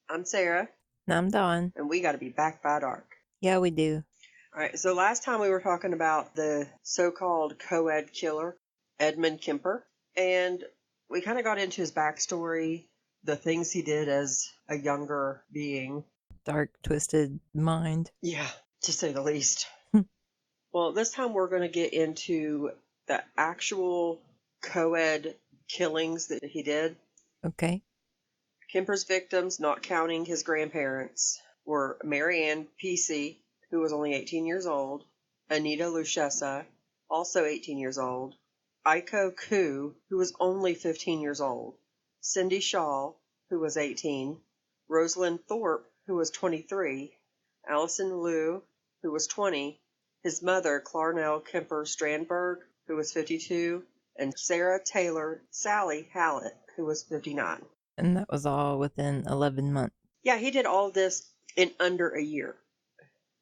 I'm Sarah, I'm Dawn. and we got to be back by dark. Yeah, we do. All right, so last time we were talking about the so-called co-ed killer, Edmund Kemper, and we kind of got into his backstory, the things he did as a younger being. Dark, twisted mind. Yeah, to say the least. Well, this time we're going to get into the actual co-ed killings that he did. Okay. Kemper's victims, not counting his grandparents, were Mary Ann Pesey, who was only 18 years old, Anita Luchessa, also 18 years old, Iko Koo, who was only 15 years old, Cindy Shaw, who was 18, Rosalind Thorpe, who was 23, Allison Liu, who was 20, his mother, Clarnell Kemper Strandberg, who was 52, and Sarah Taylor Sally Hallett, who was 59. And that was all within 11 months. Yeah, he did all this in under a year.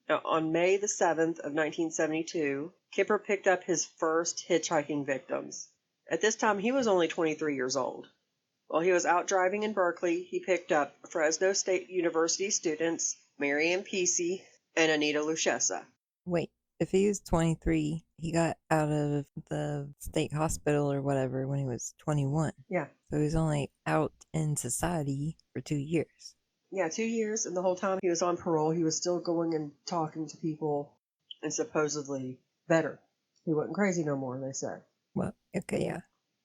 Now, on May the 7th of 1972, Kemper picked up his first hitchhiking victims. At this time, he was only 23 years old. While he was out driving in Berkeley, he picked up Fresno State University students Mary Ann Pesey and Anita Luchessa. Wait, if he was 23, he got out of the state hospital or whatever when he was 21. Yeah. So he was only out in society for 2 years. Yeah, 2 years, and the whole time he was on parole, he was still going and talking to people and supposedly better. He wasn't crazy no more, they said. Well, okay, yeah.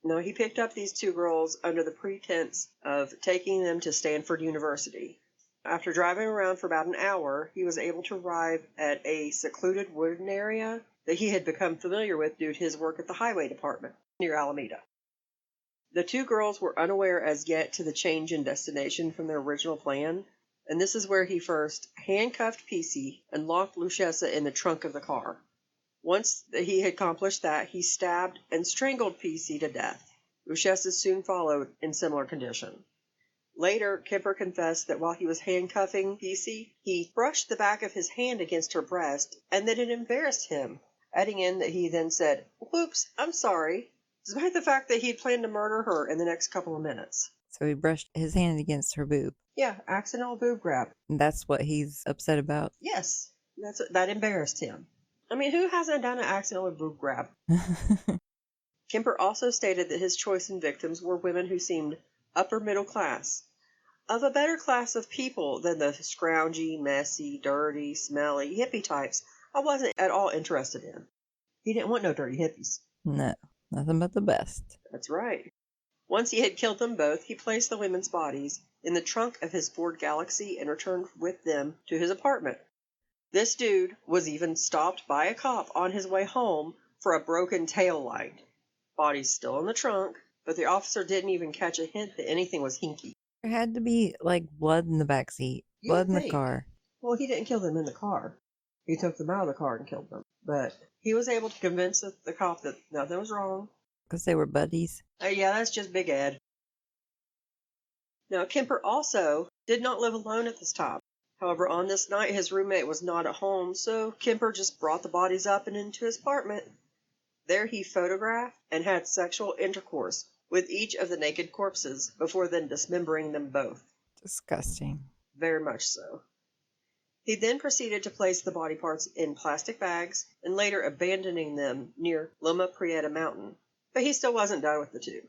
No, he picked up these two girls under the pretense of taking them to Stanford University. After driving around for about an hour, he was able to arrive at a secluded wooden area that he had become familiar with due to his work at the highway department near Alameda. The two girls were unaware as yet to the change in destination from their original plan, and this is where he first handcuffed Pesey and locked Luchessa in the trunk of the car. Once he had accomplished that, he stabbed and strangled Pesey to death. Luchessa soon followed in similar condition. Later, Kemper confessed that while he was handcuffing Pesey, he brushed the back of his hand against her breast and that it embarrassed him, adding in that he then said, "Whoops, I'm sorry," despite the fact that he had planned to murder her in the next couple of minutes. So he brushed his hand against her boob. Yeah, accidental boob grab. And that's what he's upset about. Yes, that embarrassed him. I mean, who hasn't done an accidental boob grab? Kemper also stated that his choice in victims were women who seemed upper middle class, of a better class of people than the scroungy, messy, dirty, smelly hippie types I wasn't at all interested in. He didn't want no dirty hippies. No, nothing but the best. That's right. Once he had killed them both, he placed the women's bodies in the trunk of his Ford Galaxy and returned with them to his apartment. This dude was even stopped by a cop on his way home for a broken tail light. Body's still in the trunk, but the officer didn't even catch a hint that anything was hinky. There had to be, like, blood in the backseat, blood in the car. Well, he didn't kill them in the car. He took them out of the car and killed them. But he was able to convince the cop that nothing was wrong. Because they were buddies. Yeah, that's just Big Ed. Now, Kemper also did not live alone at this time. However, on this night, his roommate was not at home, so Kemper just brought the bodies up and into his apartment. There he photographed and had sexual intercourse with each of the naked corpses before then dismembering them both. Disgusting. Very much so. He then proceeded to place the body parts in plastic bags and later abandoning them near Loma Prieta Mountain. But he still wasn't done with the two.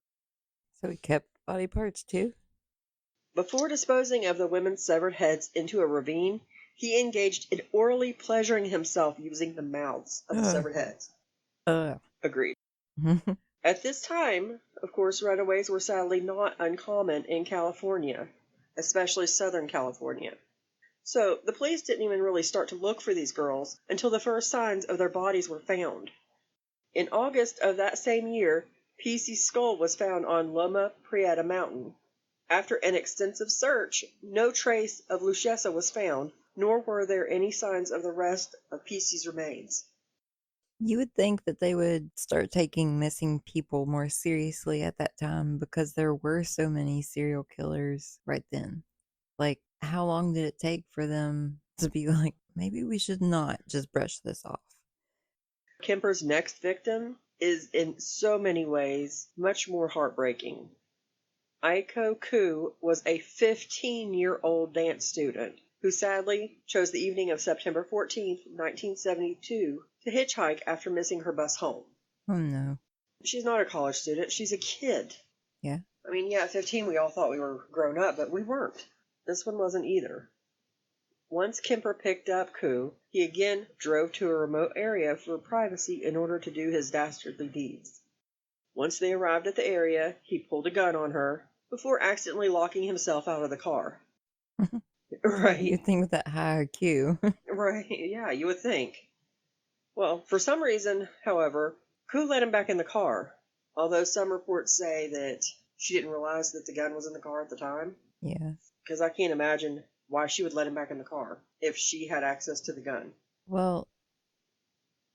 So he kept body parts too? Before disposing of the women's severed heads into a ravine, he engaged in orally pleasuring himself using the mouths of the severed heads. Agreed. At this time, of course, runaways were sadly not uncommon in California, especially Southern California. So the police didn't even really start to look for these girls until the first signs of their bodies were found. In August of that same year, Pesey's skull was found on Loma Prieta Mountain. After an extensive search, no trace of Luchessa was found, nor were there any signs of the rest of Pesey's remains. You would think that they would start taking missing people more seriously at that time because there were so many serial killers right then. Like, how long did it take for them to be like, maybe we should not just brush this off? Kemper's next victim is in so many ways much more heartbreaking. Aiko Ku was a 15-year-old dance student who sadly chose the evening of September 14th, 1972, to hitchhike after missing her bus home. Oh, no. She's not a college student. She's a kid. Yeah. I mean, yeah, at 15 we all thought we were grown up, but we weren't. This one wasn't either. Once Kemper picked up Ku, he again drove to a remote area for privacy in order to do his dastardly deeds. Once they arrived at the area, he pulled a gun on her before accidentally locking himself out of the car. Right. You'd think with that high IQ. Right, yeah, you would think. Well, for some reason, however, Ku let him back in the car, although some reports say that she didn't realize that the gun was in the car at the time. Yeah. Because I can't imagine why she would let him back in the car if she had access to the gun. Well.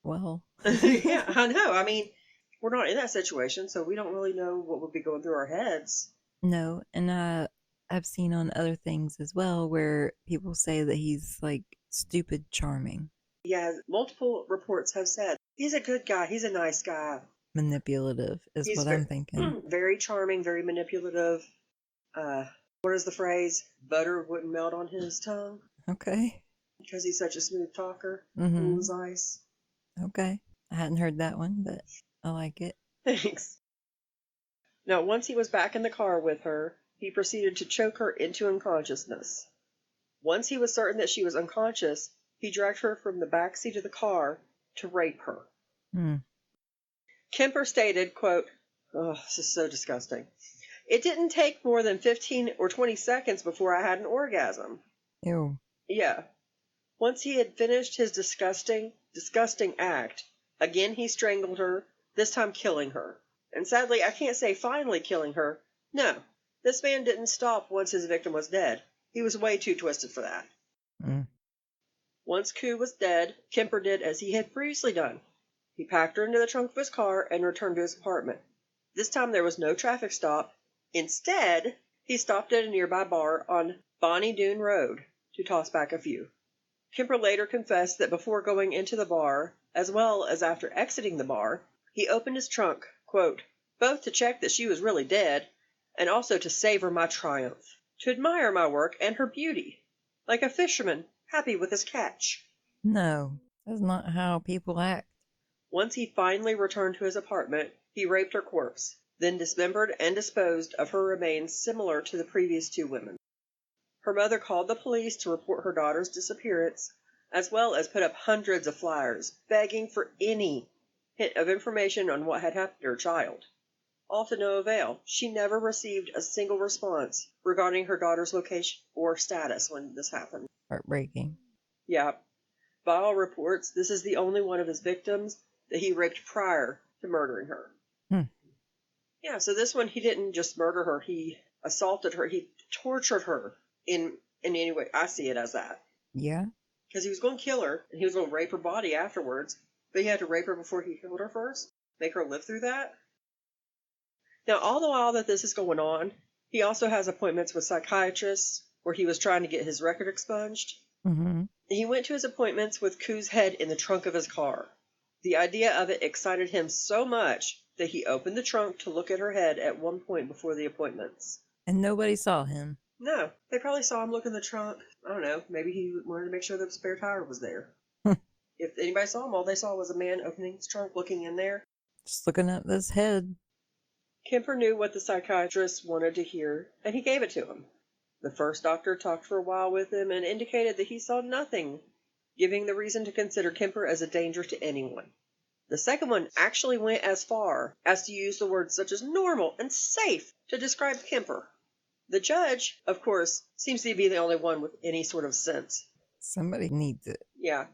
Yeah, I know. I mean, we're not in that situation, so we don't really know what would be going through our heads. No, and I've seen on other things as well where people say that he's like stupid charming. Yeah, multiple reports have said he's a good guy, he's a nice guy. Manipulative is what I'm thinking. Very charming, very manipulative. What is the phrase? Butter wouldn't melt on his tongue. Okay. Because he's such a smooth talker. Mm-hmm. Cool as ice. Okay. I hadn't heard that one, but I like it. Thanks. Now, once he was back in the car with her, he proceeded to choke her into unconsciousness. Once he was certain that she was unconscious, he dragged her from the back seat of the car to rape her. Kemper stated, quote, "Oh, this is so disgusting. It didn't take more than 15 or 20 seconds before I had an orgasm." Ew. Yeah. Once he had finished his disgusting act, again he strangled her, this time killing her. And sadly, I can't say finally killing her. No, this man didn't stop once his victim was dead. He was way too twisted for that. Once Ku was dead, Kemper did as he had previously done. He packed her into the trunk of his car and returned to his apartment. This time there was no traffic stop. Instead, he stopped at a nearby bar on Bonnie Doon Road to toss back a few. Kemper later confessed that before going into the bar, as well as after exiting the bar, he opened his trunk, quote, both to check that she was really dead, and also to savor my triumph, to admire my work and her beauty, like a fisherman happy with his catch. No, that's not how people act. Once he finally returned to his apartment, he raped her corpse, then dismembered and disposed of her remains similar to the previous two women. Her mother called the police to report her daughter's disappearance, as well as put up hundreds of flyers begging for any hint of information on what had happened to her child. All to no avail. She never received a single response regarding her daughter's location or status when this happened. Heartbreaking. Yeah. By all reports, this is the only one of his victims that he raped prior to murdering her. Yeah, so this one, he didn't just murder her. He assaulted her. He tortured her in any way. I see it as that. Yeah. Because he was going to kill her, and he was going to rape her body afterwards, but he had to rape her before he killed her first, make her live through that. Now, all the while that this is going on, he also has appointments with psychiatrists where he was trying to get his record expunged. He went to his appointments with Ku's head in the trunk of his car. The idea of it excited him so much that he opened the trunk to look at her head at one point before the appointments. And nobody saw him. No, they probably saw him look in the trunk. I don't know, maybe he wanted to make sure the spare tire was there. If anybody saw him, all they saw was a man opening his trunk, looking in there. Just looking at this head. Kemper knew what the psychiatrist wanted to hear, and he gave it to him. The first doctor talked for a while with him and indicated that he saw nothing, giving the reason to consider Kemper as a danger to anyone. The second one actually went as far as to use the words such as normal and safe to describe Kemper. The judge, of course, seems to be the only one with any sort of sense. Somebody needs it. Yeah.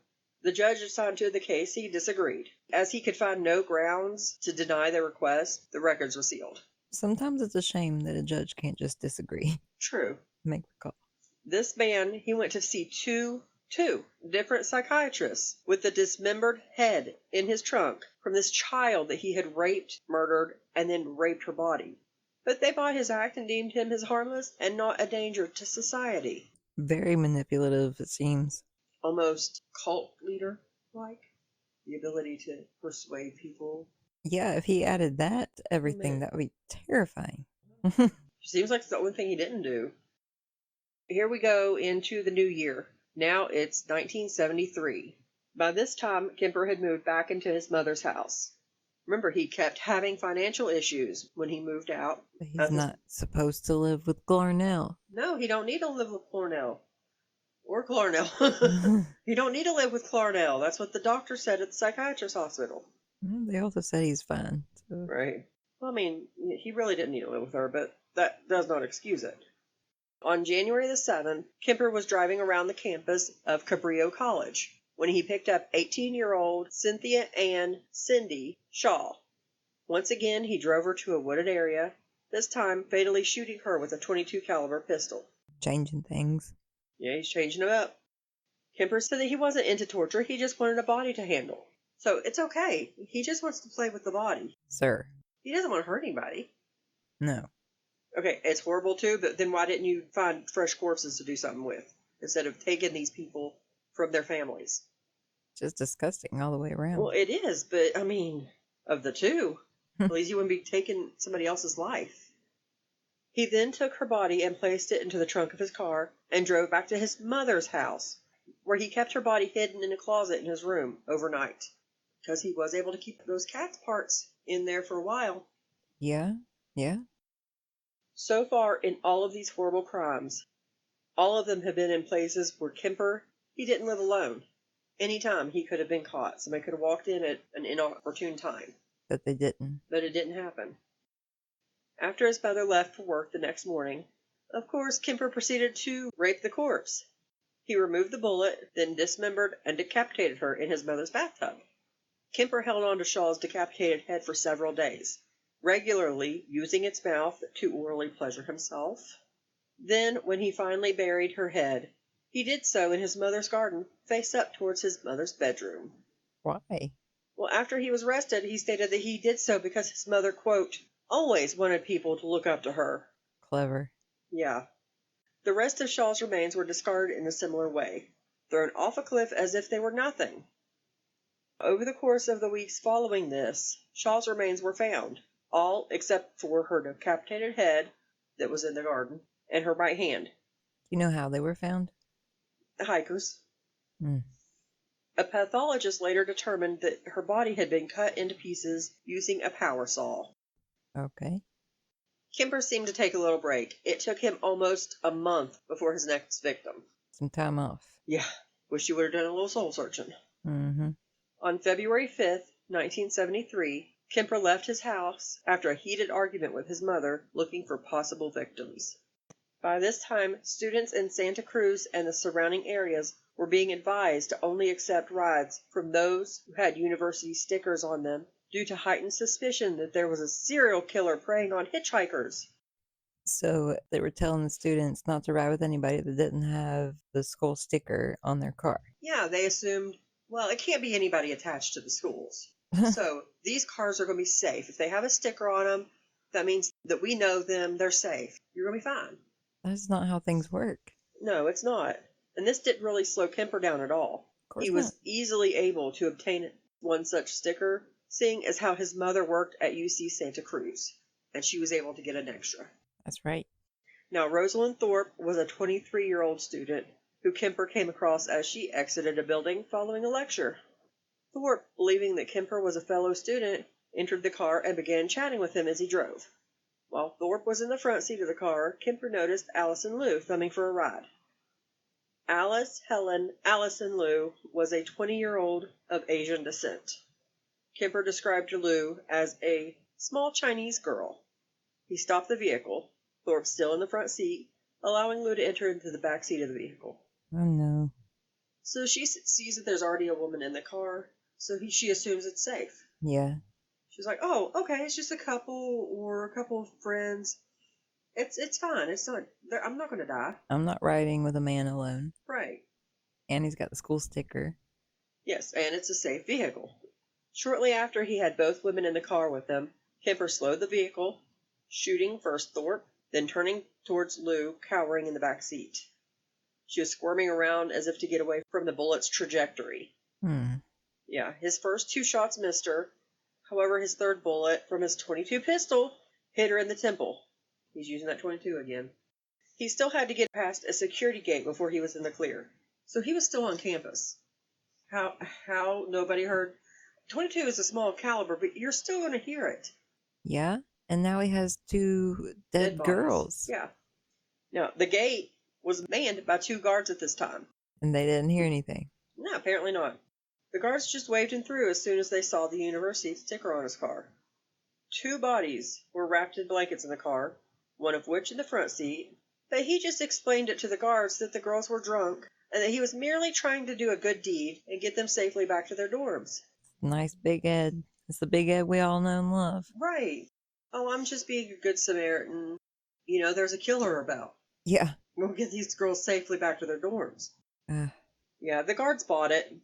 The judge assigned to the case, he disagreed. As he could find no grounds to deny the request, the records were sealed. Sometimes it's a shame that a judge can't just disagree. True. Make the call. This man, he went to see two different psychiatrists with the dismembered head in his trunk from this child that he had raped, murdered, and then raped her body. But they bought his act and deemed him as harmless and not a danger to society. Very manipulative, it seems. Almost cult leader-like. The ability to persuade people. Yeah, if he added that to everything, that would be terrifying. Seems like it's the only thing he didn't do. Here we go into the new year. Now it's 1973. By this time, Kemper had moved back into his mother's house. Remember, he kept having financial issues when he moved out. But he's not supposed to live with Glarnell. No, he don't need to live with Clarnell. Or Clarnell. You don't need to live with Clarnell. That's what the doctor said at the psychiatrist's hospital. Well, they also said he's fine. So. Right. Well, I mean, he really didn't need to live with her, but that does not excuse it. On January the 7th, Kemper was driving around the campus of Cabrillo College when he picked up 18-year-old Cynthia Ann Cindy Shaw. Once again, he drove her to a wooded area, this time fatally shooting her with a .22 caliber pistol. Changing things. Yeah, he's changing them up. Kemper said that he wasn't into torture, he just wanted a body to handle. So it's okay. He just wants to play with the body. Sir. He doesn't want to hurt anybody. No. Okay, it's horrible too, but then why didn't you find fresh corpses to do something with instead of taking these people from their families? Just disgusting all the way around. Well, it is, but I mean, of the two, at least you wouldn't be taking somebody else's life. He then took her body and placed it into the trunk of his car and drove back to his mother's house, where he kept her body hidden in a closet in his room overnight, because he was able to keep those cat's parts in there for a while. Yeah. So far, in all of these horrible crimes, all of them have been in places where Kemper, he didn't live alone. Anytime he could have been caught. Somebody could have walked in at an inopportune time. But they didn't. But it didn't happen. After his mother left for work the next morning, of course, Kemper proceeded to rape the corpse. He removed the bullet, then dismembered and decapitated her in his mother's bathtub. Kemper held on to Shaw's decapitated head for several days, regularly using its mouth to orally pleasure himself. Then, when he finally buried her head, he did so in his mother's garden, face up towards his mother's bedroom. Why? Well, after he was arrested, he stated that he did so because his mother, quote, always wanted people to look up to her. Clever. Yeah. The rest of Shaw's remains were discarded in a similar way, thrown off a cliff as if they were nothing. Over the course of the weeks following this, Shaw's remains were found, all except for her decapitated head that was in the garden, and her right hand. Do you know how they were found? The hikers. Hmm. A pathologist later determined that her body had been cut into pieces using a power saw. Okay. Kemper seemed to take a little break. It took him almost a month before his next victim. Some time off. Yeah, wish you would have done a little soul searching. Mm-hmm. On February 5th, 1973, Kemper left his house after a heated argument with his mother looking for possible victims. By this time, students in Santa Cruz and the surrounding areas were being advised to only accept rides from those who had university stickers on them due to heightened suspicion that there was a serial killer preying on hitchhikers. So they were telling the students not to ride with anybody that didn't have the school sticker on their car. Yeah, they assumed, well, it can't be anybody attached to the schools. So these cars are going to be safe. If they have a sticker on them, that means that we know them, they're safe. You're going to be fine. That's not how things work. No, it's not. And this didn't really slow Kemper down at all. He was easily able to obtain one such sticker, seeing as how his mother worked at UC Santa Cruz, and she was able to get an extra. That's right. Now, Rosalind Thorpe was a 23-year-old student who Kemper came across as she exited a building following a lecture. Thorpe, believing that Kemper was a fellow student, entered the car and began chatting with him as he drove. While Thorpe was in the front seat of the car, Kemper noticed Allison Liu thumbing for a ride. Allison Liu was a 20-year-old of Asian descent. Kemper described Liu as a small Chinese girl. He stopped the vehicle, Thorpe still in the front seat, allowing Liu to enter into the back seat of the vehicle. Oh, no. So she sees that there's already a woman in the car, so she assumes it's safe. Yeah. She's like, oh, okay, it's just a couple or a couple of friends. It's fine. It's not. I'm not going to die. I'm not riding with a man alone. Right. And he's got the school sticker. Yes, and it's a safe vehicle. Shortly after he had both women in the car with him, Kemper slowed the vehicle, shooting first Thorpe, then turning towards Liu, cowering in the back seat. She was squirming around as if to get away from the bullet's trajectory. Yeah, his first two shots missed her. However, his third bullet from his .22 pistol hit her in the temple. He's using that 22 again. He still had to get past a security gate before he was in the clear. So he was still on campus. How nobody heard? 22 is a small caliber, but you're still going to hear it. Yeah, and now he has 2 dead Bodies. girls. Yeah. Now, the gate was manned by 2 guards at this time. And they didn't hear anything. No, apparently not. The guards just waved him through as soon as they saw the university sticker on his car. 2 bodies were wrapped in blankets in the car, one of which in the front seat, but he just explained it to the guards that the girls were drunk and that he was merely trying to do a good deed and get them safely back to their dorms. Nice Big Ed. It's the Big Ed we all know and love. Right. Oh, I'm just being a good Samaritan. You know, there's a killer about. Yeah. We'll get these girls safely back to their dorms. Uh, Yeah, the guards bought it.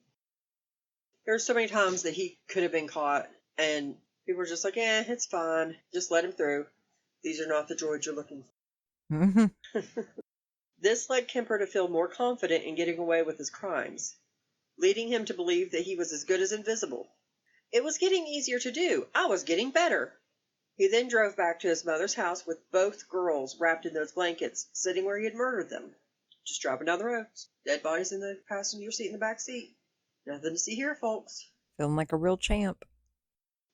There's so many times that he could have been caught, and people were just like, it's fine. Just let him through. These are not the droids you're looking for. This led Kemper to feel more confident in getting away with his crimes, leading him to believe that he was as good as invisible. It was getting easier to do. I was getting better. He then drove back to his mother's house with both girls wrapped in those blankets, sitting where he had murdered them. Just driving down the road. Dead bodies in the passenger seat in the back seat. Nothing to see here, folks. Feeling like a real champ.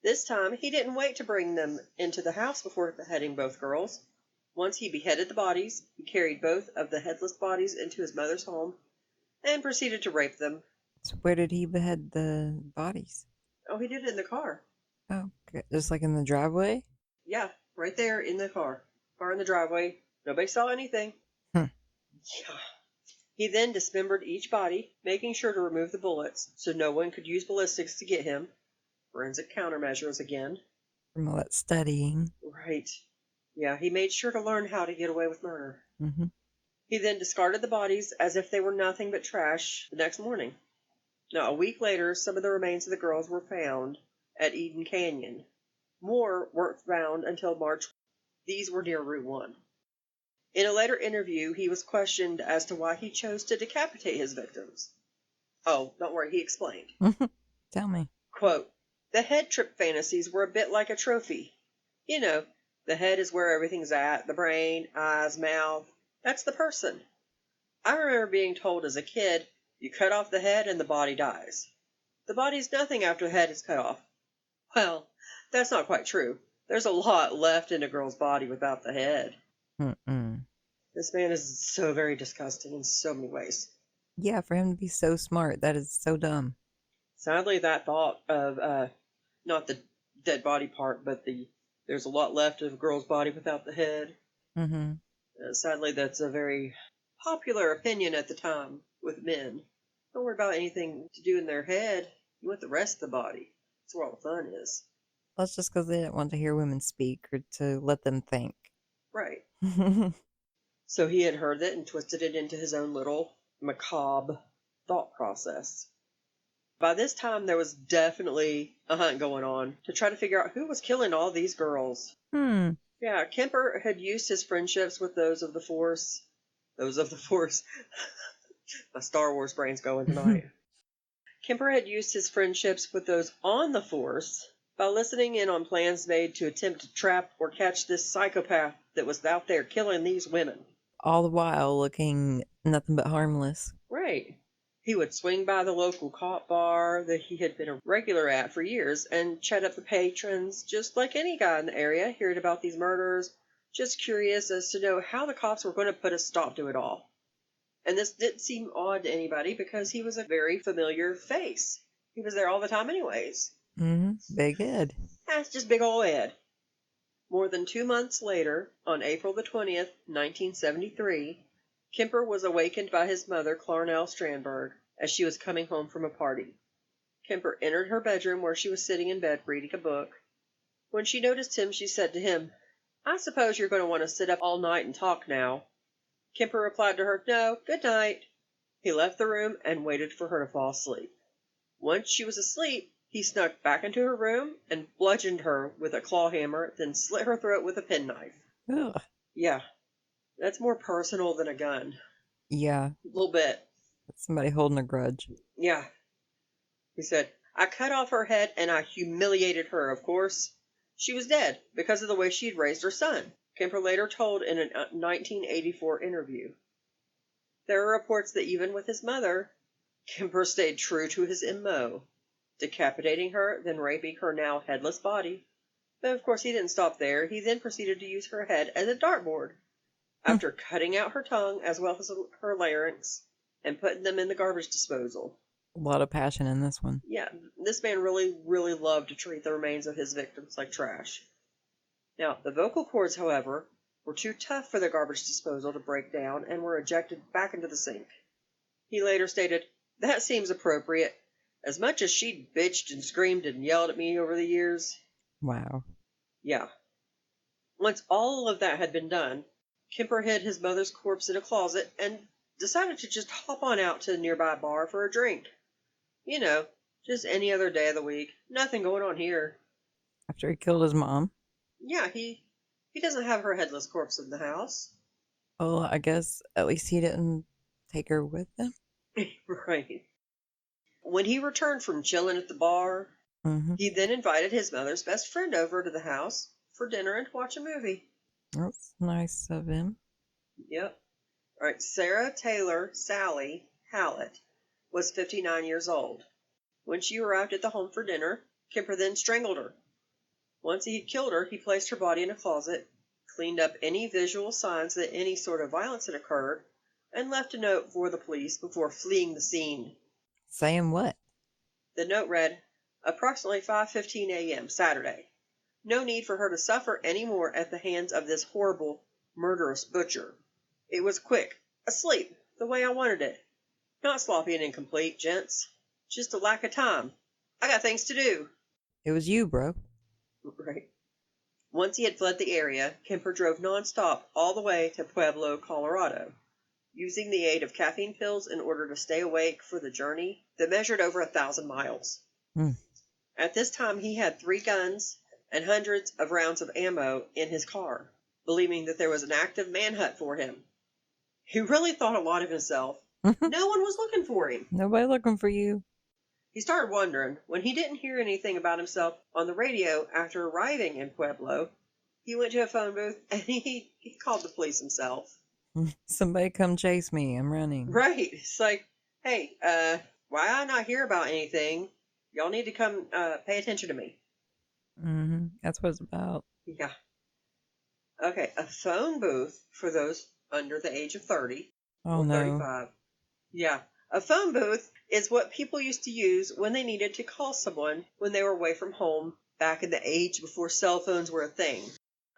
This time, he didn't wait to bring them into the house before beheading both girls. Once he beheaded the bodies, he carried both of the headless bodies into his mother's home and proceeded to rape them. So where did he behead the bodies? Oh, he did it in the car. Oh, okay. Just like in the driveway? Yeah, right there in the car. Car in the driveway. Nobody saw anything. Yeah. He then dismembered each body, making sure to remove the bullets so no one could use ballistics to get him. Forensic countermeasures again. From all that studying. Right. Yeah, he made sure to learn how to get away with murder. Mm-hmm. He then discarded the bodies as if they were nothing but trash the next morning. Now, a week later, some of the remains of the girls were found at Eden Canyon. More weren't found until March. These were near Route 1. In a later interview, he was questioned as to why he chose to decapitate his victims. Oh, don't worry, he explained. Tell me. Quote, "The head trip fantasies were a bit like a trophy. You know, the head is where everything's at, the brain, eyes, mouth. That's the person. I remember being told as a kid, you cut off the head and the body dies. The body's nothing after the head is cut off. Well, that's not quite true. There's a lot left in a girl's body without the head." Mm-mm. This man is so very disgusting in so many ways. Yeah, for him to be so smart, that is so dumb. Sadly, that thought of, not the dead body part, but there's a lot left of a girl's body without the head. Mm-hmm. Sadly, that's a very popular opinion at the time with men. Don't worry about anything to do in their head. You want the rest of the body. That's where all the fun is. That's just because they didn't want to hear women speak or to let them think. Right. So he had heard it and twisted it into his own little macabre thought process. By this time, there was definitely a hunt going on to try to figure out who was killing all these girls. Yeah, Kemper had used his friendships with those of the Force. Those of the Force. My Star Wars brain's going tonight. Kemper had used his friendships with those on the Force by listening in on plans made to attempt to trap or catch this psychopath that was out there killing these women. All the while looking nothing but harmless. Right. He would swing by the local cop bar that he had been a regular at for years and chat up the patrons, just like any guy in the area, hearing about these murders, just curious as to know how the cops were going to put a stop to it all. And this didn't seem odd to anybody because he was a very familiar face. He was there all the time anyways. Mm-hmm. Big Ed. That's just big ol' Ed. More than 2 months later, on April the 20th, 1973, Kemper was awakened by his mother, Clarnell Strandberg, as she was coming home from a party. Kemper entered her bedroom where she was sitting in bed reading a book. When she noticed him, she said to him, "I suppose you're going to want to sit up all night and talk now." Kemper replied to her, "No, good night." He left the room and waited for her to fall asleep. Once she was asleep, he snuck back into her room and bludgeoned her with a claw hammer, then slit her throat with a penknife. Ugh. Yeah, that's more personal than a gun. Yeah. A little bit. Somebody holding a grudge. Yeah. He said, "I cut off her head and I humiliated her, of course. She was dead because of the way she'd raised her son. Kemper later told in a 1984 interview. There are reports that even with his mother, Kemper stayed true to his MO, decapitating her, then raping her now headless body. But of course he didn't stop there. He then proceeded to use her head as a dartboard, after cutting out her tongue as well as her larynx and putting them in the garbage disposal. A lot of passion in this one. Yeah, this man really, really loved to treat the remains of his victims like trash. Now, the vocal cords, however, were too tough for the garbage disposal to break down and were ejected back into the sink. He later stated, "That seems appropriate. As much as she'd bitched and screamed and yelled at me over the years." Wow. Yeah. Once all of that had been done, Kemper hid his mother's corpse in a closet and decided to just hop on out to the nearby bar for a drink. You know, just any other day of the week. Nothing going on here. After he killed his mom? Yeah, he doesn't have her headless corpse in the house. Well, I guess at least he didn't take her with him. Right. When he returned from chilling at the bar, he then invited his mother's best friend over to the house for dinner and to watch a movie. That's nice of him. Yep. All right, Sarah Taylor Sally Hallett was 59 years old. When she arrived at the home for dinner, Kemper then strangled her. Once he had killed her, he placed her body in a closet, cleaned up any visual signs that any sort of violence had occurred, and left a note for the police before fleeing the scene. Saying what? The note read, approximately 5:15 a.m. Saturday. No need for her to suffer any more at the hands of this horrible, murderous butcher. It was quick, asleep, the way I wanted it. Not sloppy and incomplete, gents. Just a lack of time. I got things to do. It was you, bro. Right. Once he had fled the area, Kemper drove nonstop all the way to Pueblo, Colorado, using the aid of caffeine pills in order to stay awake for the journey that measured over 1,000 miles. At this time, he had 3 guns and hundreds of rounds of ammo in his car, believing that there was an active manhunt for him. He really thought a lot of himself. No one was looking for him. Nobody looking for you. He started wondering when he didn't hear anything about himself on the radio after arriving in Pueblo. He went to a phone booth and he called the police himself. Somebody come chase me. I'm running. Right. It's like, hey, why I not hear about anything? Y'all need to come pay attention to me. That's what it's about. Yeah. Okay, a phone booth for those under the age of 30 or 35. Yeah. A phone booth is what people used to use when they needed to call someone when they were away from home back in the age before cell phones were a thing.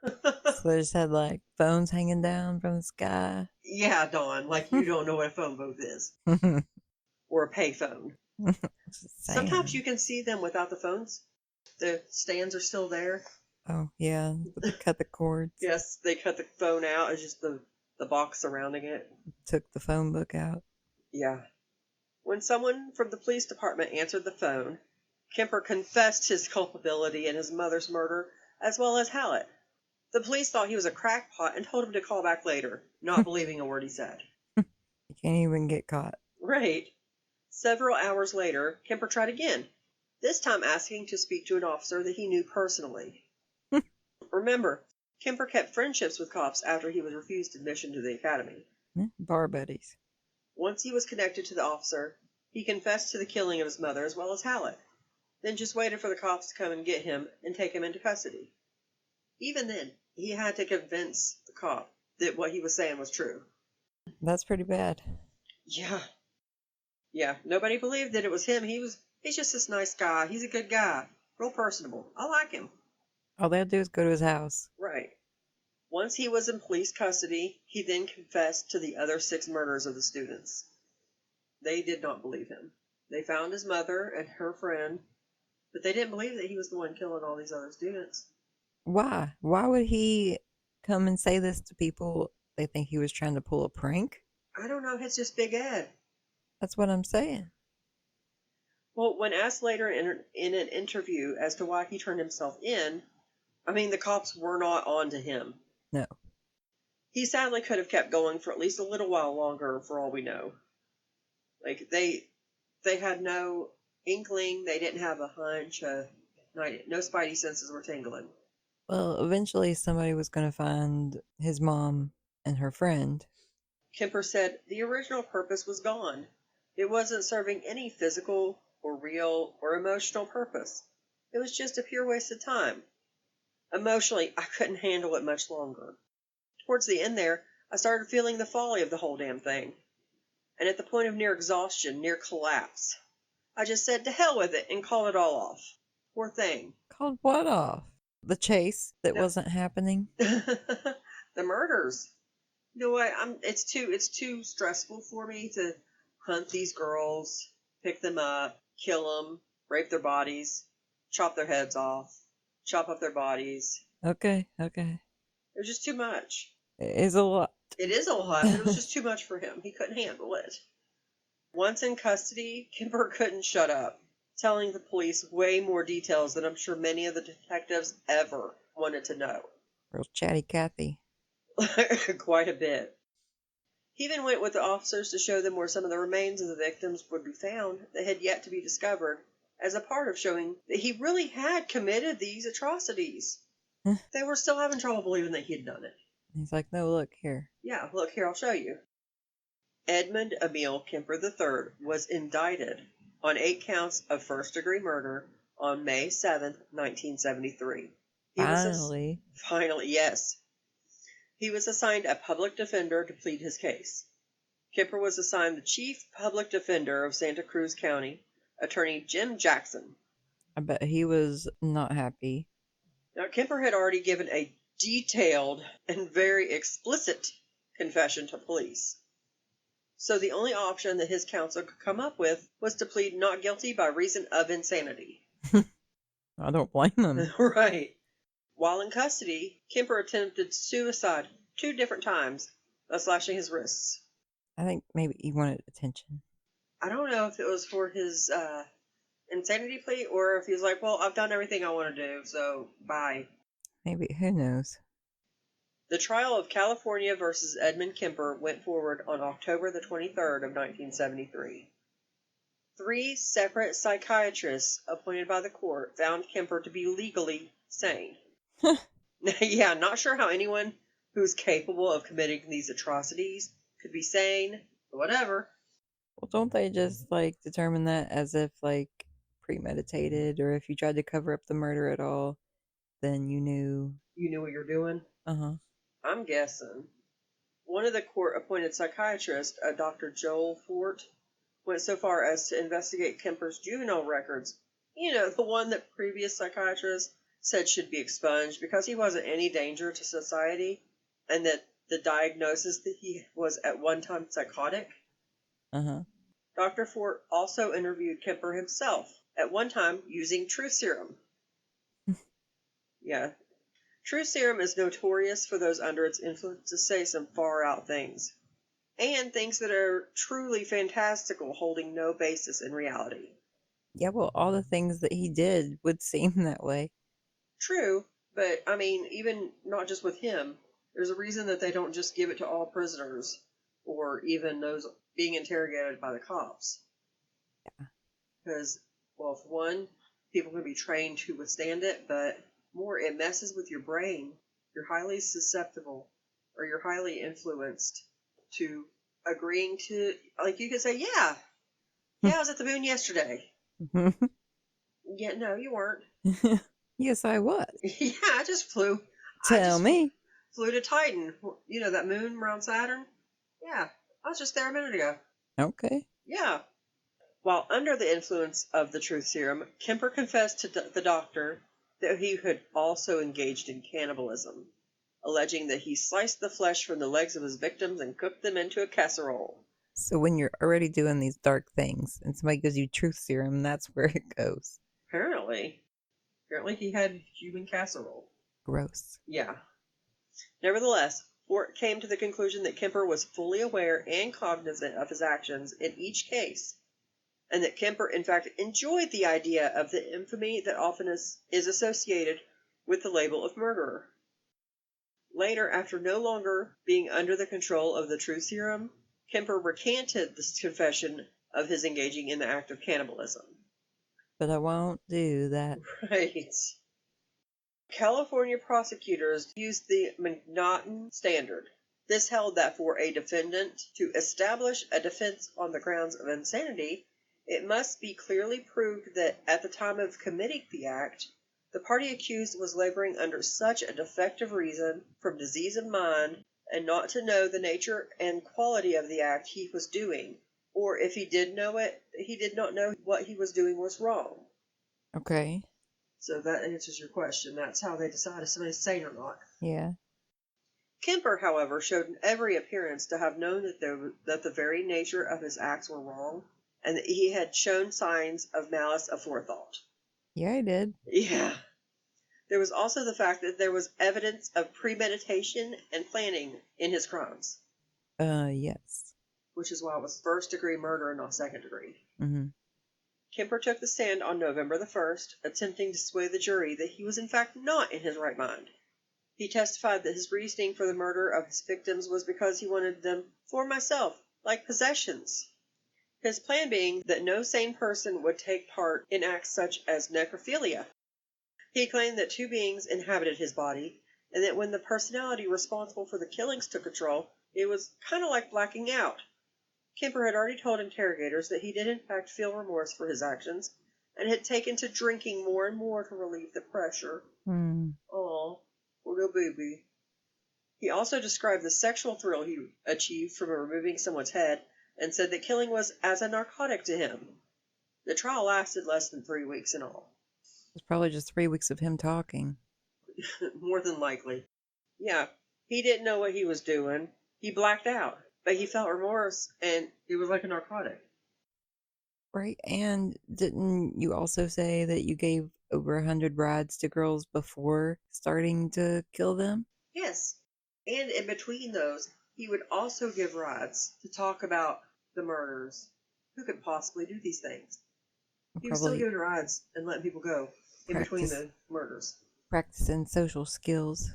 So they just had like phones hanging down from the sky. Yeah, Dawn, like you don't know what a phone booth is. Or a payphone. Sometimes you can see them without the phones. The stands are still there. Oh, yeah. They cut the cords. Yes, they cut the phone out. It's just the box surrounding it. Took the phone book out. Yeah. When someone from the police department answered the phone, Kemper confessed his culpability in his mother's murder, as well as Hallett. The police thought he was a crackpot and told him to call back later, not believing a word he said. You can't even get caught. Right. Several hours later, Kemper tried again, this time asking to speak to an officer that he knew personally. Remember, Kemper kept friendships with cops after he was refused admission to the academy. Bar buddies. Once he was connected to the officer, he confessed to the killing of his mother as well as Hallett, then just waited for the cops to come and get him and take him into custody. Even then, he had to convince the cop that what he was saying was true. That's pretty bad. Yeah. Yeah, nobody believed that it was him. He's just this nice guy. He's a good guy. Real personable. I like him. All they had to do is go to his house. Right. Once he was in police custody, he then confessed to the other 6 murders of the students. They did not believe him. They found his mother and her friend, but they didn't believe that he was the one killing all these other students. Why? Why would he come and say this to people? They think he was trying to pull a prank? I don't know. It's just Big Ed. That's what I'm saying. Well, when asked later in an interview as to why he turned himself in, the cops were not on to him. No. He sadly could have kept going for at least a little while longer, for all we know. Like, they had no inkling. They didn't have a hunch. No spidey senses were tingling. Well, eventually somebody was going to find his mom and her friend. Kemper said the original purpose was gone. It wasn't serving any physical or real or emotional purpose. It was just a pure waste of time. Emotionally, I couldn't handle it much longer. Towards the end there, I started feeling the folly of the whole damn thing. And at the point of near exhaustion, near collapse, I just said to hell with it and called it all off. Poor thing. Called what off? The chase that No. wasn't happening? The murders. You know what? It's too stressful for me to hunt these girls, pick them up, kill them, rape their bodies, chop their heads off, chop up their bodies. Okay. It was just too much. It is a lot. It is a lot, but it was just too much for him. He couldn't handle it. Once in custody, Kemper couldn't shut up, telling the police way more details than I'm sure many of the detectives ever wanted to know. Real chatty Cathy. Quite a bit. He even went with the officers to show them where some of the remains of the victims would be found that had yet to be discovered, as a part of showing that he really had committed these atrocities. They were still having trouble believing that he had done it. He's like, no, look, here. Yeah, look, here, I'll show you. Edmund Emil Kemper III was indicted on 8 counts of first-degree murder on May 7th, 1973. Finally, yes. He was assigned a public defender to plead his case. Kemper was assigned the chief public defender of Santa Cruz County, Attorney Jim Jackson. I bet he was not happy. Now, Kemper had already given a detailed and very explicit confession to police. So the only option that his counsel could come up with was to plead not guilty by reason of insanity. I don't blame him. Right. While in custody, Kemper attempted suicide 2 different times by slashing his wrists. I think maybe he wanted attention. I don't know if it was for his insanity plea or if he was like, well, I've done everything I want to do, so bye. Maybe, who knows? The trial of California versus Edmund Kemper went forward on October the 23rd of 1973. 3 separate psychiatrists appointed by the court found Kemper to be legally sane. Yeah, not sure how anyone who's capable of committing these atrocities could be sane, but whatever. Well, don't they just, determine that as if, premeditated, or if you tried to cover up the murder at all, then you knew... You knew what you're doing? Uh-huh. I'm guessing. One of the court-appointed psychiatrists, Dr. Joel Fort, went so far as to investigate Kemper's juvenile records. You know, the one that previous psychiatrists said should be expunged because he wasn't any danger to society, and that the diagnosis that he was at one time psychotic. Uh-huh. Dr. Fort also interviewed Kemper himself, at one time using truth serum. Yeah. Truth serum is notorious for those under its influence to say some far-out things. And things that are truly fantastical, holding no basis in reality. Yeah, well, all the things that he did would seem that way. True, but, I mean, even not just with him, there's a reason that they don't just give it to all prisoners, or even those being interrogated by the cops. Yeah. Because, well, for one, people can be trained to withstand it, but more, it messes with your brain. You're highly susceptible, or you're highly influenced to agreeing to, like, you could say, yeah, I was at the moon yesterday. Yeah, no, you weren't. Yes, I was. Yeah, I just flew. Tell me. Flew to Titan. You know, that moon around Saturn? Yeah, I was just there a minute ago. Okay. Yeah. While under the influence of the truth serum, Kemper confessed to the doctor that he had also engaged in cannibalism, alleging that he sliced the flesh from the legs of his victims and cooked them into a casserole. So when you're already doing these dark things and somebody gives you truth serum, that's where it goes. Apparently he had human casserole. Gross. Yeah. Nevertheless, Fort came to the conclusion that Kemper was fully aware and cognizant of his actions in each case, and that Kemper, in fact, enjoyed the idea of the infamy that often is associated with the label of murderer. Later, after no longer being under the control of the truth serum, Kemper recanted this confession of his engaging in the act of cannibalism. But I won't do that. Right. California prosecutors used the McNaughton standard. This held that for a defendant to establish a defense on the grounds of insanity, it must be clearly proved that at the time of committing the act, the party accused was laboring under such a defective reason, from disease of mind, and not to know the nature and quality of the act he was doing, or if he did know it, he did not know what he was doing was wrong. Okay. So that answers your question. That's how they decide if somebody's sane or not. Yeah. Kemper, however, showed every appearance to have known that the very nature of his acts were wrong, and that he had shown signs of malice aforethought. Yeah, I did. Yeah. There was also the fact that there was evidence of premeditation and planning in his crimes. Yes. Which is why it was first-degree murder and not second-degree. Mm-hmm. Kemper took the stand on November the 1st, attempting to sway the jury that he was in fact not in his right mind. He testified that his reasoning for the murder of his victims was because he wanted them for myself, like possessions. His plan being that no sane person would take part in acts such as necrophilia. He claimed that two beings inhabited his body, and that when the personality responsible for the killings took control, it was kind of like blacking out. Kemper had already told interrogators that he did in fact feel remorse for his actions, and had taken to drinking more and more to relieve the pressure. Aw, poor little baby. He also described the sexual thrill he achieved from removing someone's head, and said that killing was as a narcotic to him. The trial lasted less than 3 weeks in all. It's probably just 3 weeks of him talking. More than likely. Yeah, he didn't know what he was doing. He blacked out. But he felt remorse, and it was like a narcotic. Right, and didn't you also say that you gave over 100 rides to girls before starting to kill them? Yes, and in between those, he would also give rides to talk about the murders. Who could possibly do these things? He was still giving rides and letting people go in between the murders. Practicing social skills.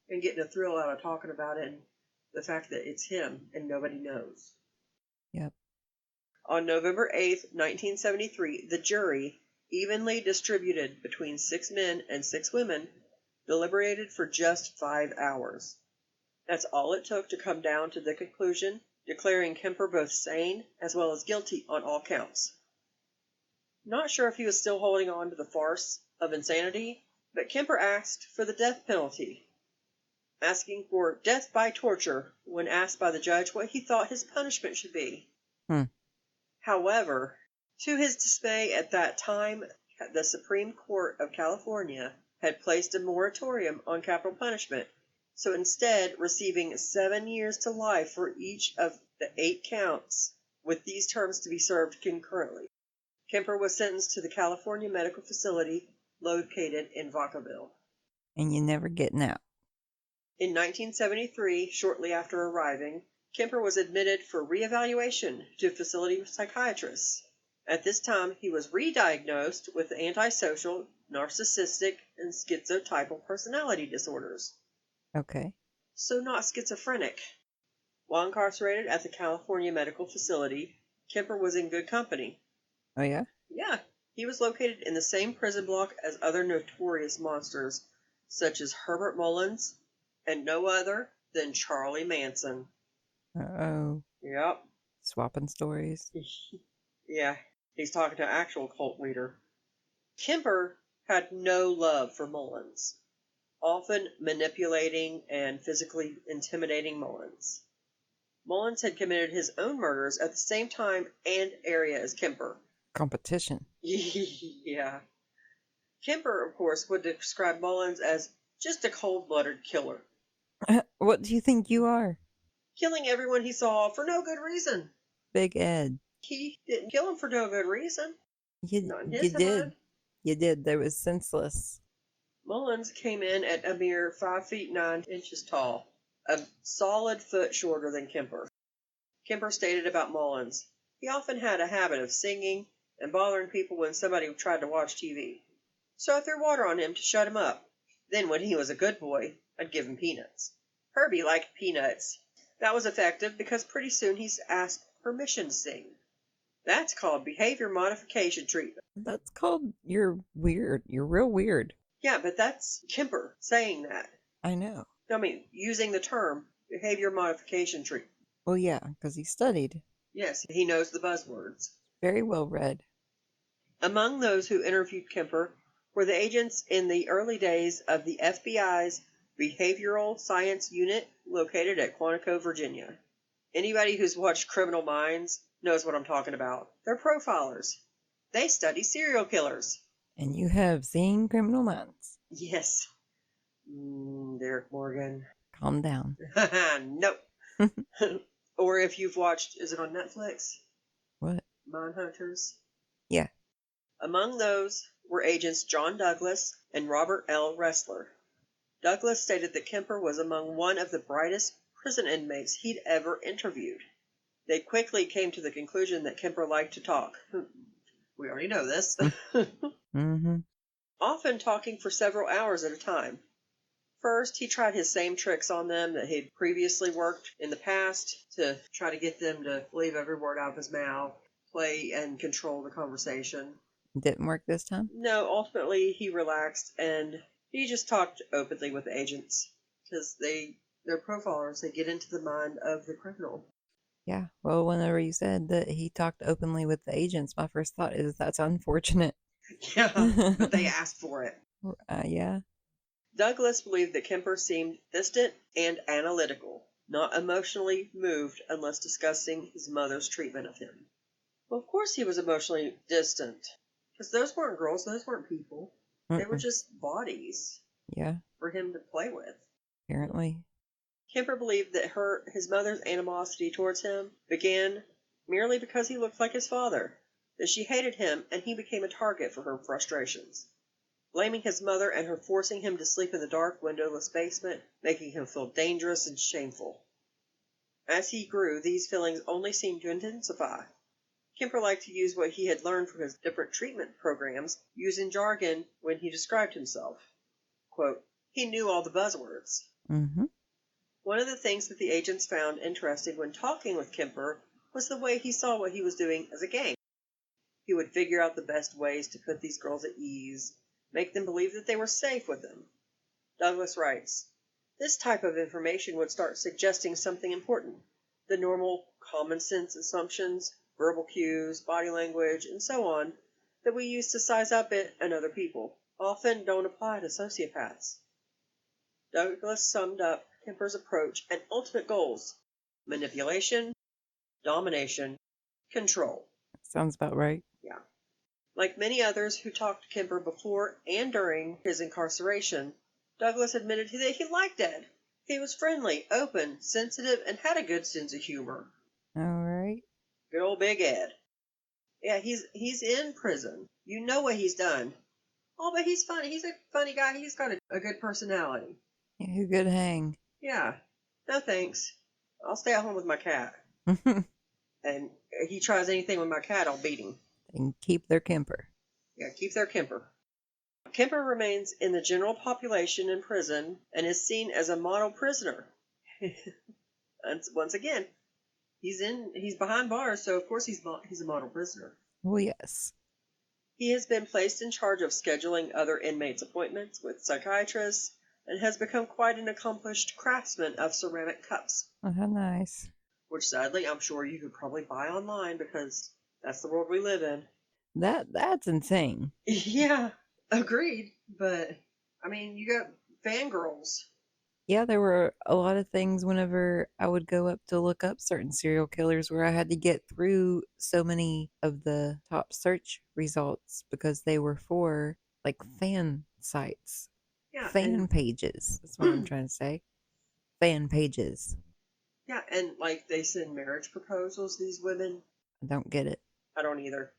And getting a thrill out of talking about it, and the fact that it's him and nobody knows. Yep. On November 8th, 1973, the jury, evenly distributed between 6 men and 6 women, deliberated for just 5 hours. That's all it took to come down to the conclusion, declaring Kemper both sane as well as guilty on all counts. Not sure if he was still holding on to the farce of insanity, but Kemper asked for the death penalty, asking for death by torture when asked by the judge what he thought his punishment should be. However, to his dismay at that time, the Supreme Court of California had placed a moratorium on capital punishment, so instead receiving 7 years to life for each of the 8 counts, with these terms to be served concurrently. Kemper was sentenced to the California Medical Facility located in Vacaville. And you never getting out. In 1973, shortly after arriving, Kemper was admitted for reevaluation to facility psychiatrists. At this time, he was re-diagnosed with antisocial, narcissistic, and schizotypal personality disorders. Okay. So not schizophrenic. While incarcerated at the California Medical Facility, Kemper was in good company. Oh, yeah? Yeah. He was located in the same prison block as other notorious monsters, such as Herbert Mullins, and no other than Charlie Manson. Uh-oh. Yep. Swapping stories. Yeah, he's talking to an actual cult leader. Kemper had no love for Mullins, often manipulating and physically intimidating Mullins. Mullins had committed his own murders at the same time and area as Kemper. Competition. Yeah. Kemper, of course, would describe Mullins as just a cold-blooded killer. What do you think you are? Killing everyone he saw for no good reason. Big Ed. He didn't kill him for no good reason. You did. You did. That was senseless. Mullins came in at a mere 5 feet 9 inches tall, a solid foot shorter than Kemper. Kemper stated about Mullins, he often had a habit of singing and bothering people when somebody tried to watch TV. So I threw water on him to shut him up. Then when he was a good boy, I'd give him peanuts. Herbie liked peanuts. That was effective because pretty soon he's asked permission to sing. That's called behavior modification treatment. That's called you're weird. You're real weird. Yeah, but that's Kemper saying that. I know. I mean, using the term behavior modification treatment. Well, yeah, because he studied. Yes, he knows the buzzwords. Very well read. Among those who interviewed Kemper were the agents in the early days of the FBI's Behavioral Science Unit located at Quantico, Virginia. Anybody who's watched Criminal Minds knows what I'm talking about. They're profilers. They study serial killers. And you have seen Criminal Minds. Yes. Derek Morgan. Calm down. Nope. Or if you've watched, is it on Netflix? What? Mindhunters. Yeah. Among those were agents John Douglas and Robert L. Ressler. Douglas stated that Kemper was among one of the brightest prison inmates he'd ever interviewed. They quickly came to the conclusion that Kemper liked to talk. We already know this. Mm-hmm. Often talking for several hours at a time. First, he tried his same tricks on them that he'd previously worked in the past to try to get them to believe every word out of his mouth, play and control the conversation. Didn't work this time? No, ultimately he relaxed and he just talked openly with the agents because they're profilers. They get into the mind of the criminal. Yeah. Well, whenever you said that he talked openly with the agents, my first thought is that's unfortunate. Yeah, but they asked for it. Yeah. Douglas believed that Kemper seemed distant and analytical, not emotionally moved unless discussing his mother's treatment of him. Well, of course he was emotionally distant, because those weren't girls, those weren't people. They were just bodies. Yeah. For him to play with. Apparently. Kemper believed that his mother's animosity towards him began merely because he looked like his father, that she hated him and he became a target for her frustrations. Blaming his mother and her forcing him to sleep in the dark, windowless basement, making him feel dangerous and shameful. As he grew, these feelings only seemed to intensify. Kemper liked to use what he had learned from his different treatment programs, using jargon when he described himself. Quote, he knew all the buzzwords. Mm-hmm. One of the things that the agents found interesting when talking with Kemper was the way he saw what he was doing as a game. He would figure out the best ways to put these girls at ease, make them believe that they were safe with him. Douglas writes, this type of information would start suggesting something important. The normal common sense assumptions, verbal cues, body language, and so on that we use to size up it and other people often don't apply to sociopaths. Douglas summed up Kemper's approach and ultimate goals: manipulation, domination, control. Sounds about right. Yeah. Like many others who talked to Kemper before and during his incarceration, Douglas admitted that he liked Ed. He was friendly, open, sensitive, and had a good sense of humor. All right. Good old Big Ed. Yeah, he's in prison. You know what he's done. Oh, but he's funny. He's a funny guy. He's got a good personality. Yeah, who could hang? Yeah. No thanks. I'll stay at home with my cat. And if he tries anything with my cat, I'll beat him. And keep their Kemper. Yeah, keep their Kemper. Kemper remains in the general population in prison and is seen as a model prisoner. And once again, he's behind bars, so of course he's a model prisoner. Well, yes. He has been placed in charge of scheduling other inmates' appointments with psychiatrists and has become quite an accomplished craftsman of ceramic cups. Oh, how nice. Which sadly, I'm sure you could probably buy online because that's the world we live in. That's insane. Yeah, agreed. But, I mean, you got fangirls. Yeah, there were a lot of things whenever I would go up to look up certain serial killers where I had to get through so many of the top search results because they were for, like, fan sites. Yeah, fan pages. That's what I'm trying to say. Fan pages. Yeah, and like they send marriage proposals, these women. I don't get it. I don't either.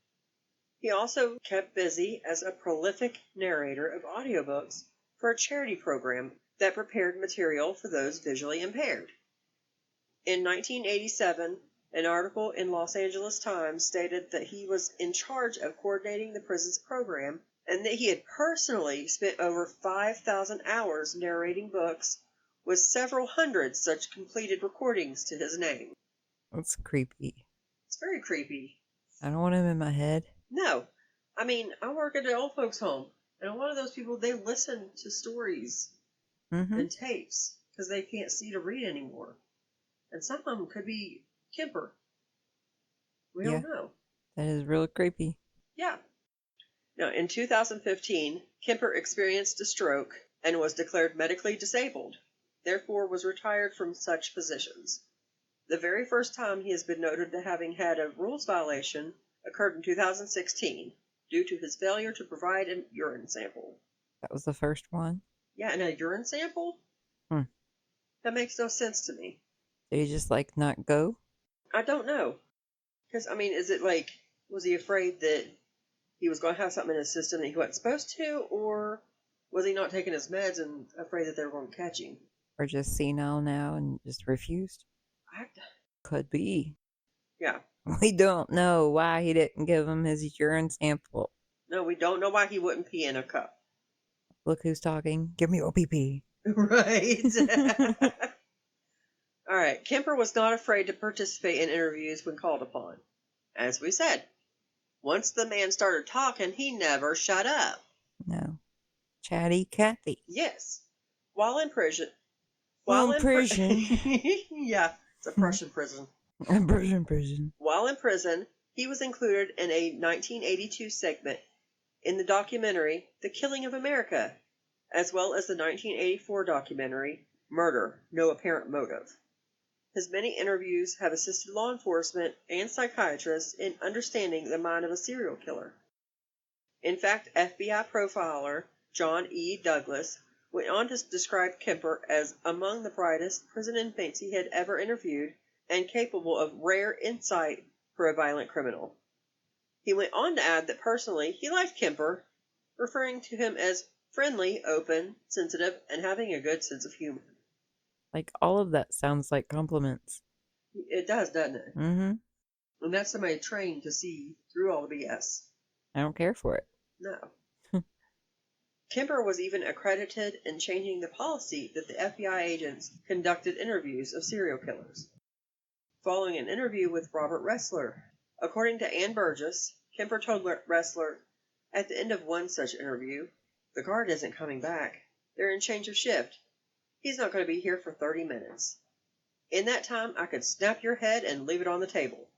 He also kept busy as a prolific narrator of audiobooks for a charity program that prepared material for those visually impaired. In 1987, an article in Los Angeles Times stated that he was in charge of coordinating the prison's program and that he had personally spent over 5,000 hours narrating books with several hundred such completed recordings to his name. That's creepy. It's very creepy. I don't want him in my head. No. I mean, I work at an old folks' home. And a lot of those people, they listen to stories Mm-hmm. and tapes because they can't see to read anymore. And some of them could be Kemper. We Yeah, don't know. that is real creepy. Yeah. Now, in 2015, Kemper experienced a stroke and was declared medically disabled, therefore was retired from such positions. The very first time he has been noted to having had a rules violation occurred in 2016 due to his failure to provide a urine sample. That was the first one. Yeah, and a urine sample? Hmm. That makes no sense to me. Did he just like not go? I don't know. Because, I mean, is it like, was he afraid that he was going to have something in his system that he wasn't supposed to? Or was he not taking his meds and afraid that they were going to catch him? Or just senile now and just refused? I, Could be. yeah. We don't know why he didn't give him his urine sample. No, we don't know why he wouldn't pee in a cup. Look who's talking. Give me your pee-pee. Right. All right. Kemper was not afraid to participate in interviews when called upon. As we said, once the man started talking, he never shut up. No. Chatty Cathy. Yes. While in prison. While in prison. Yeah, it's a Prussian prison. Prison. While in prison, he was included in a 1982 segment in the documentary The Killing of America, as well as the 1984 documentary Murder, No Apparent Motive. His many interviews have assisted law enforcement and psychiatrists in understanding the mind of a serial killer. In fact, FBI profiler John E. Douglas went on to describe Kemper as among the brightest prison inmates he had ever interviewed and capable of rare insight for a violent criminal. He went on to add that personally he liked Kemper, referring to him as friendly, open, sensitive, and having a good sense of humor. Like, all of that sounds like compliments. It does, doesn't it? Mm-hmm. And that's somebody trained to see through all the BS. I don't care for it. No. Kemper was even accredited in changing the policy that the FBI agents conducted interviews of serial killers. Following an interview with Robert Ressler, according to Ann Burgess, Kemper told Ressler, at the end of one such interview, "The guard isn't coming back. They're in change of shift. He's not going to be here for 30 minutes. In that time, I could snap your head and leave it on the table.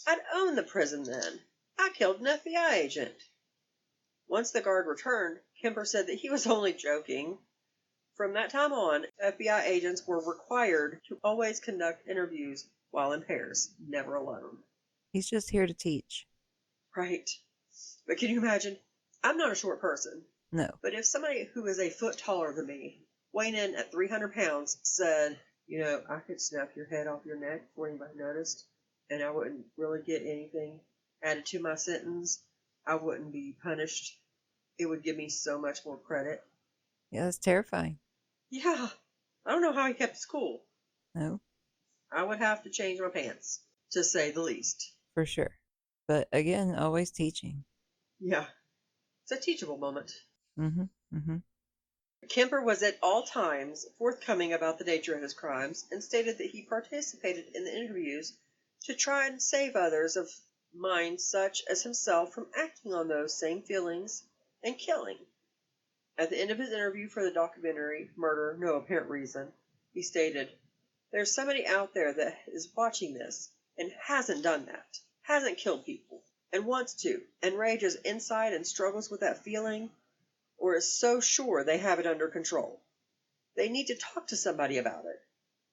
I'd own the prison then. I killed an FBI agent." Once the guard returned, Kemper said that he was only joking. From that time on, FBI agents were required to always conduct interviews while in pairs, never alone. He's just here to teach. Right. But can you imagine? I'm not a short person. No. But if somebody who is a foot taller than me, weighing in at 300 pounds, said, I could snap your head off your neck before anybody noticed, and I wouldn't really get anything added to my sentence, I wouldn't be punished, it would give me so much more credit. Yeah, that's terrifying. Yeah. I don't know how he kept his cool. No. I would have to change my pants, to say the least. For sure. But again, always teaching. Yeah. It's a teachable moment. Mm-hmm. Mm-hmm. Kemper was at all times forthcoming about the nature of his crimes and stated that he participated in the interviews to try and save others of minds such as himself from acting on those same feelings and killing. At the end of his interview for the documentary Murder, No Apparent Reason, he stated, "There's somebody out there that is watching this and hasn't done that, hasn't killed people, and wants to, and rages inside and struggles with that feeling, or is so sure they have it under control. They need to talk to somebody about it.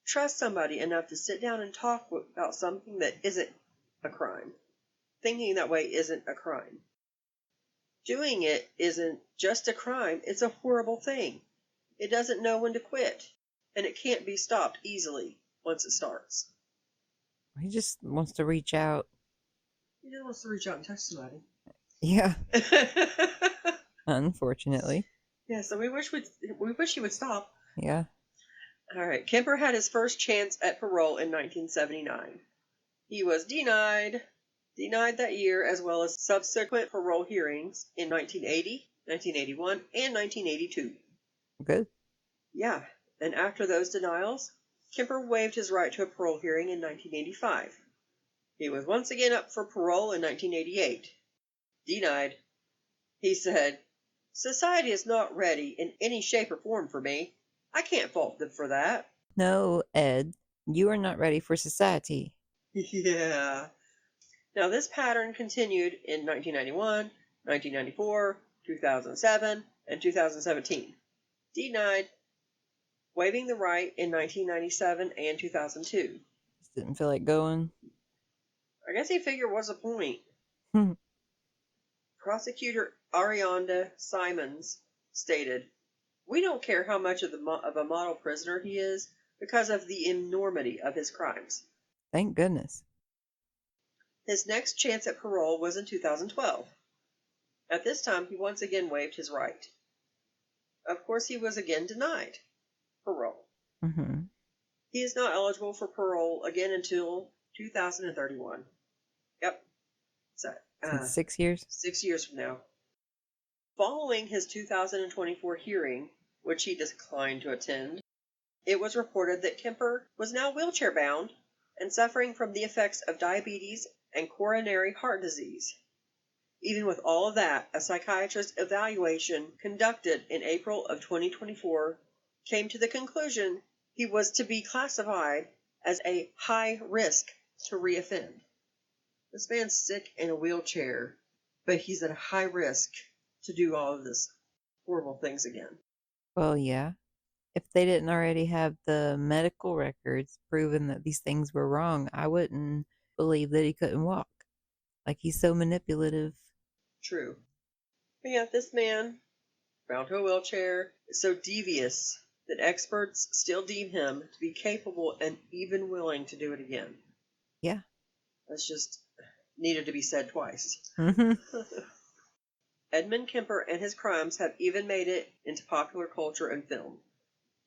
Trust somebody enough to sit down and talk about something that isn't a crime. Thinking that way isn't a crime. Doing it isn't just a crime, it's a horrible thing. It doesn't know when to quit, and it can't be stopped easily once it starts." He just wants to reach out. He just wants to reach out and touch somebody. Yeah. Unfortunately. Yeah, so we wish he would stop. Yeah. All right. Kemper had his first chance at parole in 1979. He was denied that year, as well as subsequent parole hearings in 1980, 1981, and 1982. Good. Yeah, and after those denials, Kemper waived his right to a parole hearing in 1985. He was once again up for parole in 1988. Denied. He said, Society is not ready in any shape or form for me. I can't fault them for that. No, Ed, you are not ready for society. Yeah. Now, this pattern continued in 1991, 1994, 2007, and 2017. Denied waiving the right in 1997 and 2002. Just didn't feel like going. I guess he figured what's the point? Hmm. Prosecutor Arianda Simons stated, "We don't care how much of a model prisoner he is because of the enormity of his crimes." Thank goodness. His next chance at parole was in 2012. At this time, he once again waived his right. Of course, he was again denied parole. Mm-hmm. He is not eligible for parole again until 2031. Yep. So, Since 6 years? 6 years from now. Following his 2024 hearing, which he declined to attend, it was reported that Kemper was now wheelchair-bound and suffering from the effects of diabetes and coronary heart disease. Even with all of that, a psychiatrist evaluation conducted in April of 2024 came to the conclusion he was to be classified as a high risk to reoffend. This man's sick in a wheelchair, but he's at a high risk to do all of this horrible things again. Well, yeah. If they didn't already have the medical records proving that these things were wrong, I wouldn't believe that he couldn't walk. Like, he's so manipulative. True. But yeah, this man, bound to a wheelchair, is so devious that experts still deem him to be capable and even willing to do it again. Yeah. That's just needed to be said twice. Mm-hmm. Edmund Kemper and his crimes have even made it into popular culture and film.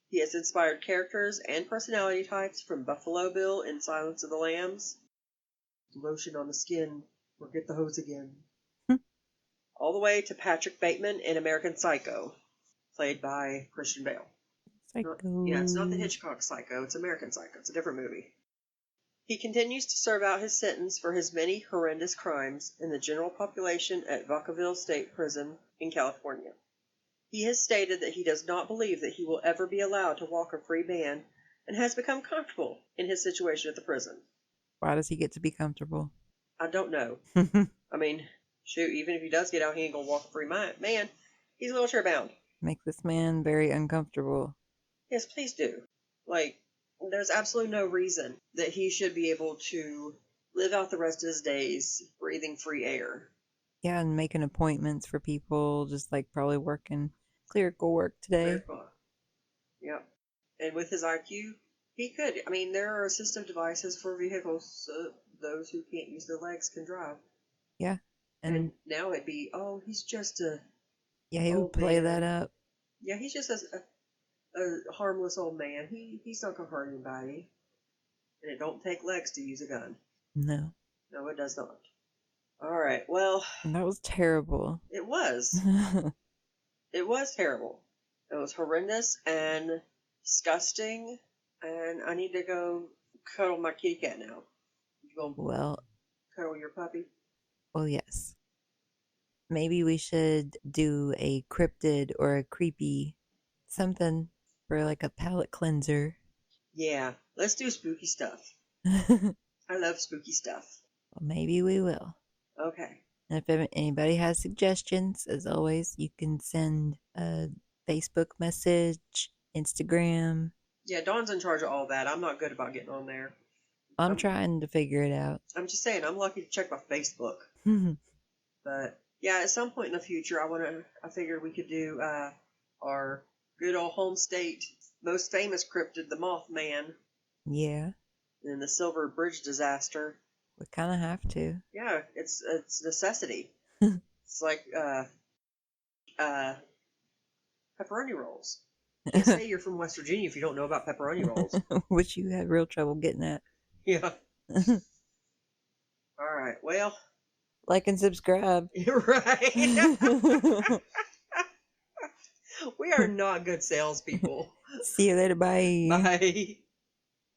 He has inspired characters and personality types from Buffalo Bill in Silence of the Lambs, lotion on the skin, or get the hose again, all the way to Patrick Bateman in American Psycho, played by Christian Bale. Psycho. It's not the Hitchcock Psycho, it's American Psycho. It's a different movie. He continues to serve out his sentence for his many horrendous crimes in the general population at Vacaville State Prison in California. He has stated that he does not believe that he will ever be allowed to walk a free man and has become comfortable in his situation at the prison. Why does he get to be comfortable? I don't know. I mean, shoot, even if he does get out, he ain't gonna walk a free man. He's wheelchair bound. Make this man very uncomfortable. Yes, please do. Like, there's absolutely no reason that he should be able to live out the rest of his days breathing free air. Yeah, and making appointments for people, just like probably working clerical work today. Yep. And with his IQ, he could. I mean, there are assistive devices for vehicles so those who can't use their legs can drive. Yeah. And now it'd be, oh, he's just a... Yeah, he would play man. that up. Yeah, he's just a harmless old man. He's not going to hurt anybody. And it don't take legs to use a gun. No. No, it does not. All right, well... That was terrible. It was. It was terrible. It was horrendous and disgusting, and I need to go cuddle my kitty cat now. You going to cuddle your puppy? Well, yes. Maybe we should do a cryptid or a creepy something for like a palate cleanser. Yeah, let's do spooky stuff. I love spooky stuff. Well, maybe we will. Okay. And if anybody has suggestions, as always, you can send a Facebook message, Instagram. Yeah, Dawn's in charge of all that. I'm not good about getting on there. I'm trying to figure it out. I'm just saying, I'm lucky to check my Facebook. But yeah, at some point in the future, I figured we could do our good old home state most famous cryptid, the Mothman. Yeah. And the Silver Bridge disaster. We kind of have to. Yeah, it's necessity. It's like pepperoni rolls. You can't say you're from West Virginia if you don't know about pepperoni rolls. Which you had real trouble getting at. Yeah. All right. Well. Like and subscribe. You're right. We are not good salespeople. See you later. Bye. Bye.